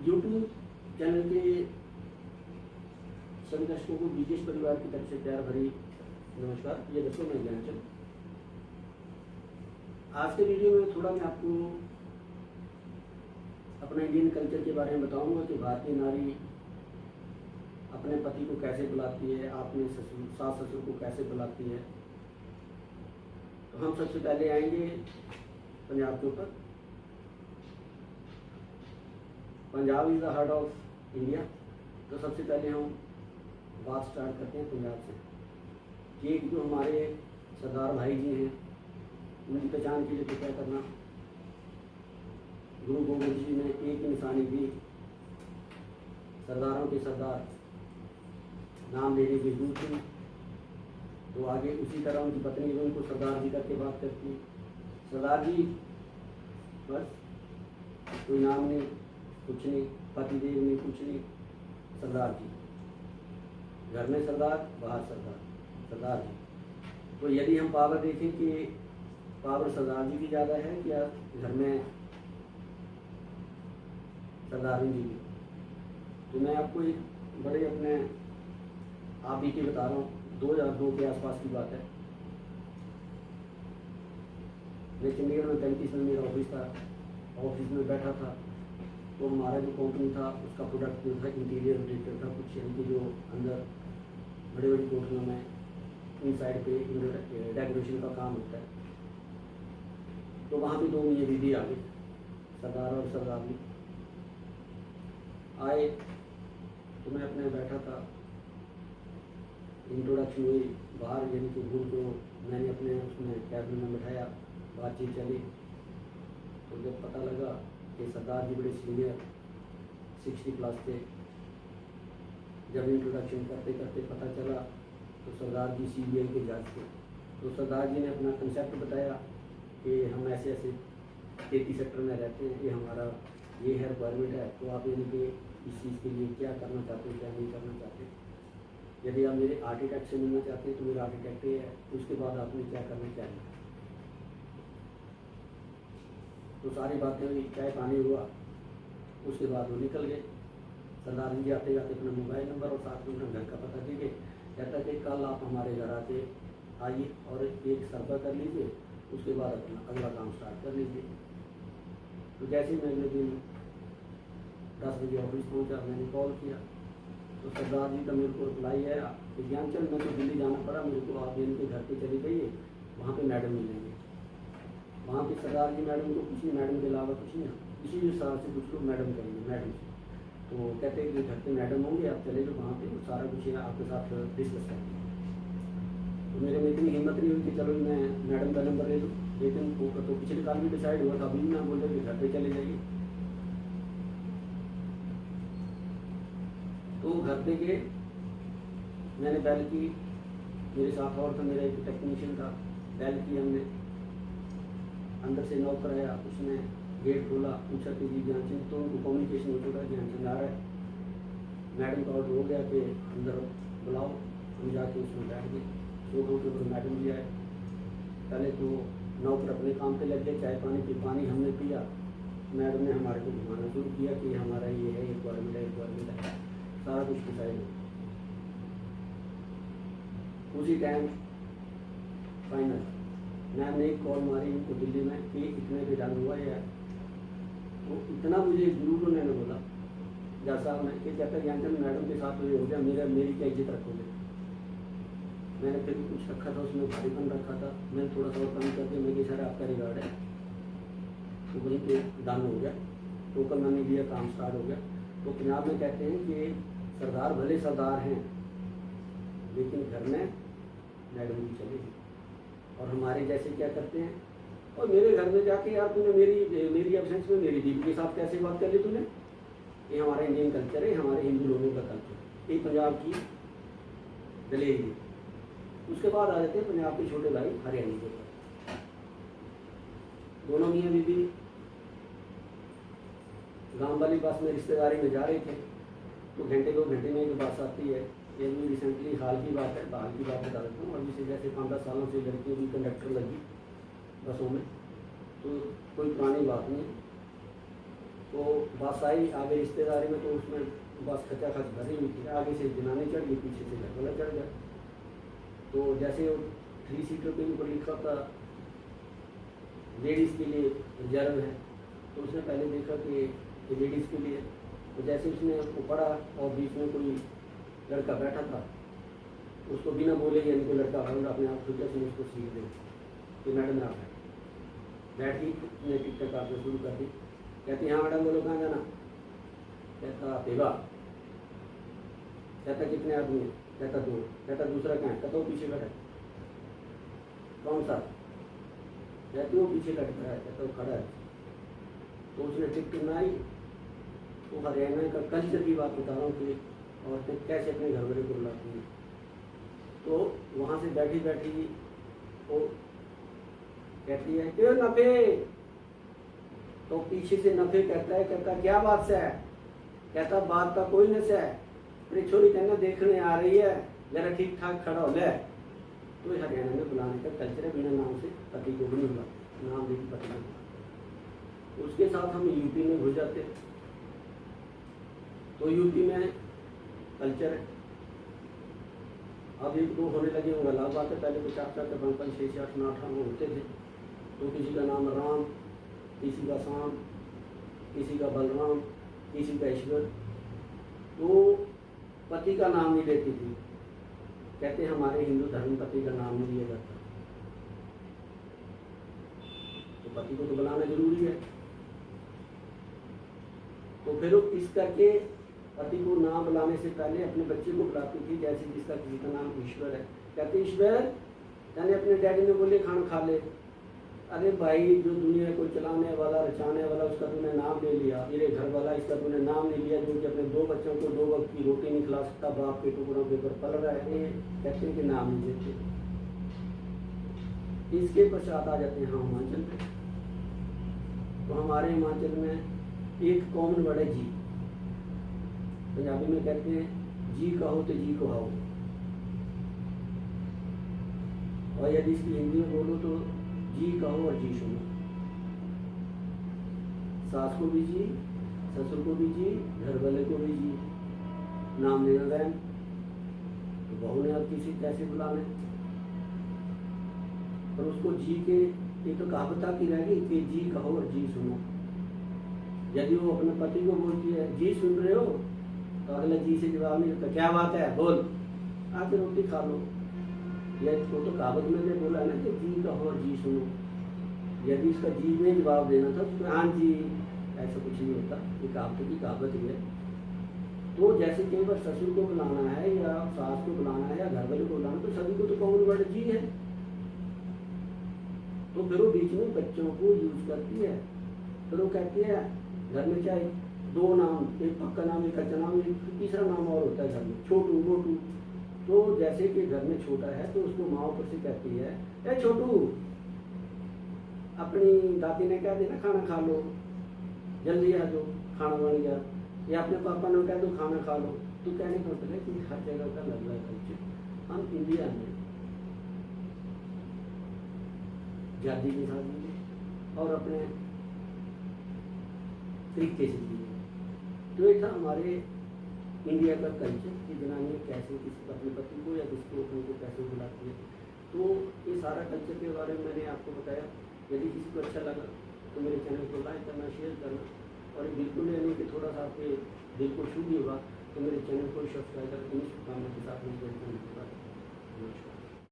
YouTube channel के सभी दर्शकों को बीजेश परिवार की तरफ से प्यार भरी नमस्कार। ये दोस्तों मैं ज्ञानचंद। आज के वीडियो में थोड़ा मैं आपको अपने इंडियन कल्चर के बारे में बताऊंगा कि भारतीय नारी अपने पति को कैसे बुलाती है, अपने सास ससुर को कैसे बुलाती है। तो हम सबसे पहले आएंगे पंजाब के ऊपर। Punjab is the heart of India. तो सबसे पहले हम बात स्टार्ट करते हैं पंजाब से कि जो हमारे सरदार भाई जी हैं उनकी पहचान के लिए तो क्या करना। गुरु गोविंद जी ने एक इंसानी भी सरदारों के सरदार नाम लेने की जरूरत थी। तो आगे उसी तरह उनकी पत्नी भी उनको सरदार जी करके बात करती। सरदार जी बस, कोई नाम नहीं, कुछ नहीं, पतिदेव नहीं, कुछ नहीं, सरदार जी। घर में सरदार, बाहर सरदार, सरदार जी। तो यदि हम पावर देखें कि पावर सरदार जी की ज़्यादा है या घर में सरदार जी की, तो मैं आपको एक बड़े अपने आप ही के बता रहा हूँ। 2002 के आसपास की बात है। मैं चंडीगढ़ में 35 में मेरा ऑफिस था। ऑफिस में बैठा था तो हमारा जो कंपनी था उसका प्रोडक्ट जो था इंटीरियर रिलेटेड था। कुछ इनकी जो अंदर बड़ी बड़ी कोठरियों में इनसाइड पे डेकोरेशन का काम होता है। तो वहाँ पे दो ये दीदी आ गई, सरदार और सरदारनी आए। तो मैं अपने बैठा था, इंट्रोडक्शन हुई बाहर, यानी कि गुरु को मैंने अपने उसमें कैबिन में बैठाया, बातचीत चली। तो जब पता लगा कि सरदार जी बड़े सीनियर 60 प्लस थे, जब इंट्रोडक्शन करते करते पता चला तो सरदार जी CBI के जज थे। तो सरदार जी ने अपना कंसेप्ट बताया कि हम ऐसे ऐसे 33 सेक्टर में रहते हैं, ये हमारा ये है रिक्वायरमेंट है। तो आप यानी कि इस चीज़ के लिए क्या करना चाहते हैं, क्या नहीं करना चाहते। यदि आप मेरे आर्किटेक्ट से मिलना चाहते हैं तो मेरा आर्किटेक्ट ये है, उसके बाद आपने क्या करना चाहिए। तो सारी बातें हुई, चाय पानी हुआ, उसके बाद वो निकल गए। सरदार जी आते जाते अपना मोबाइल नंबर और साथ में अपना घर का पता दे गए। कहता कि कल आप हमारे घर आते आइए और एक सर्वे कर लीजिए, उसके बाद अपना अगला काम स्टार्ट कर लीजिए। तो जैसे मैं अगले दिन 10 बजे ऑफिस पहुंचा, मैंने कॉल किया तो सरदार जी का मेरे को रिप्लाई आया कि ज्ञानचंद, मैं तो दिल्ली जाना पड़ा, मेरे को आप इनके घर पे चली जाइए, वहाँ पे मैडम मिलेंगे। वहाँ पे सरदार जी मैडम को कुछ नहीं, मैडम के अलावा कुछ नहीं, इसी हिसाब से कुछ लोग मैडम करेंगे, मैडम से। तो कहते हैं कि घर पे मैडम होंगे, आप चले जाओ वहाँ पे, सारा कुछ आपके साथ डिस्कस करेंगे। तो मेरे में इतनी हिम्मत नहीं हुई कि चलो मैं मैडम का नंबर ले लूँ। लेकिन तो पिछले साल भी डिसाइड हुआ था, अभी ना बोले कि घर पे चले जाइए। तो घर पे गए, मैंने बैल की, मेरे साथ और था मेरा एक टेक्नीशियन था, बैल की हमने, अंदर से नॉक कराया, उसने गेट खोला, पूछा कि जी ज्ञानचंद, तो उनको कम्युनिकेशन हो चुका, ज्ञानचंद आ रहा है। मैडम का ऑर्डर हो गया कि अंदर बुलाओ। हम जाके उसमें बैठ गए। शो के ऊपर मैडम भी आए। पहले तो नौकर अपने काम पे लग गए, चाय पानी की, पानी हमने पिया। मैडम ने हमारे को घुमाना शुरू किया कि हमारा ये है, रिक्वायरमेंट है, रिक्वायरमेंट है, सारा कुछ डिसाइड हो। उसी टाइम फाइनल मैम ने एक कॉल मारी उनको दिल्ली में कि इतने पे डन हुआ है। तो इतना मुझे जरूर उन्होंने बोला जैसा मैं कि कहता ज्ञानचंद मैडम के साथ ये हो गया, मेरी क्या इज्जत रखोगे। मैंने फिर कुछ रखा था उसमें, भारीपन रखा था, मैंने थोड़ा सा और कम करके मैं कि सर आपका रिगार्ड है। तो वहीं पे डन हो गया, टोकन मनी दिया, काम स्टार्ट हो गया। तो पंजाब में कहते हैं कि सरदार भले सरदार हैं लेकिन घर में मैडम भी चलेगी। और हमारे जैसे क्या करते हैं, और मेरे घर में जाके यार तूने मेरी एब्सेंस में मेरी दीदी के साथ कैसे बात कर ली तूने। ये हमारा इंडियन कल्चर है, हमारे हिंदू लोगों का कल्चर, ये पंजाब की दलेरी। उसके बाद आ जाते हैं पंजाब के छोटे भाई हरियाणा के ऊपर। दोनों मियाँ बीबी गांव वाली बस में रिश्तेदारी में जा रहे थे। तो घंटे 2 घंटे में एक बस आती है। ये भी रिसेंटली हाल की बात है, हाल की बात बता देता हूँ। अभी से जैसे 5-10 सालों से लड़कियों की कंडक्टर लगी बसों में, तो कोई पुरानी बात नहीं। तो बस आई आगे रिश्तेदारी में, तो उसमें बस खचाखच भरी हुई थी, आगे से जनानी चढ़ गई, पीछे से घर वाला चढ़ गया। तो जैसे वो 3 सीटर के ऊपर लिखा था लेडीज़ के लिए रिजर्व है, तो उसने पहले देखा कि ये लेडीज़ के लिए। तो जैसे उसने वो पढ़ा और बीच में कोई लड़का बैठा था, उसको बिना बोले यानी कोई लड़का और अपने आप खुद से उसको सीख दे कि मैडम आप बैठ गई, ने टिकट काटना शुरू कर दी। कहती हाँ मैडम बोलो कहाँ जाना? कहता पेवा। कहता कितने आदमी है? कहता 2। कहता दूसरा कहाँ है? कहता वो पीछे बैठा है। कौन सा? कहती वो पीछे लटका है। कहता वो खड़ा है। तो उसने टिकट बनाई। वो हरियाणा का कल्चर की बात बता रहा हूँ कि औरतें कैसे अपने घर वाले को बुलाती हैं। तो वहाँ से बैठी बैठी वो कहती है क्यों नफे? तो पीछे से नफे कहता है, कहता क्या बात से है? कहता बात का कोई न से है, अपनी छोरी कहना देखने आ रही है, जरा ठीक ठाक खड़ा हो ले। तो हरियाणा में बुलाने का कल्चर है, बिना नाम से पति को भी नहीं बुलाते, नाम देकर पति को बुलाते। उसके साथ हम यूपी में घुस जाते। तो यूपी में कल्चर है, अब 1-2 होने लगे होंगे, अलग बात है। पहले तो 4-4 5-5 6-6 8-9 होते थे। तो किसी का नाम राम, किसी का शाम, किसी का बलराम, किसी का ईश्वर। तो पति का नाम नहीं लेती थी। कहते हमारे हिंदू धर्म पति का नाम नहीं लिया जाता। तो पति को तो बुलाना जरूरी है। तो फिर वो इस करके पति को नाम बुलाने से पहले अपने बच्चे को बुलाती थी, जैसे जिसका किसी का नाम ईश्वर है। कहते ईश्वर, यानी अपने डैडी ने बोले खाना खा ले। अरे भाई, जो दुनिया को चलाने वाला रचाने वाला उसका तूने नाम ले लिया, मेरे घर वाला इसका तूने नाम ले लिया, जो कि अपने 2 बच्चों को 2 वक्त की रोटी नहीं खिला सकता, बाप के टुकड़ों के ऊपर पल रहा है। कहते हैं कि नाम नहीं देते। इसके पश्चात आ जाते हैं हम हिमाचल पे। तो हमारे हिमाचल में एक कॉमन वर्ड है जी। पंजाबी में कहते हैं जी कहो तो जी कहाओ, और यदि इसकी हिंदी में बोलो तो जी कहो और जी सुनो। सास को भी जी, ससुर को भी जी, घर वाले को भी जी। नाम लेना बहन, तो बहू ने अब किसी कैसे बुला लें, और उसको जी के एक तो कहावत की रह गई कि जी कहो और जी सुनो। यदि वो अपने पति को बोलती है जी सुन रहे हो, तो अगला जी से जवाब नहीं देता, क्या बात है बोल, आके रोटी खा लो। या वो तो कहावत में ने बोला ना कि जी कहो और जी सुनो। यदि इसका जी में जवाब देना था तो हाँ जी, ऐसा कुछ नहीं होता, ये कहावत की कहावत ही है। तो जैसे कई बार ससुर को बुलाना है या सास को बुलाना है या घर वाले को बुलाना, तो सभी को तो कॉमन वर्ड जी है। तो फिर वो बीच में बच्चों को यूज करती है। फिर वो कहती है घर में चाहे 2 नाम, एक पक्का नाम, एक कच्चा नाम, एक तीसरा नाम और होता है घर में, छोटू मोटू। तो जैसे कि घर में छोटा है तो उसको माँ ऊपर से कहती है ए छोटू, अपनी दादी ने कह देना खाना खा लो, जल्दी आ जाओ खाना बन गया। या अपने पापा ने कह दो खाना खा लो। तो कहने का मतलब है कि हर जगह का अलग अलग कल्चर। हम इंडिया में जाति के साथ जिए और अपने तरीके से जिए। तो ये था हमारे इंडिया का कल्चर कि जनानी कैसे किसी अपने पति को या किसी को अपने को कैसे बुलाती है। तो ये सारा कल्चर के बारे में मैंने आपको बताया। यदि किसी को अच्छा लगा तो मेरे चैनल को लाइक करना, शेयर करना, और बिल्कुल यानी कि थोड़ा सा आपके दिल को छू भी होगा तो मेरे चैनल को सब्सक्राइब करके इस शुभकामना के साथ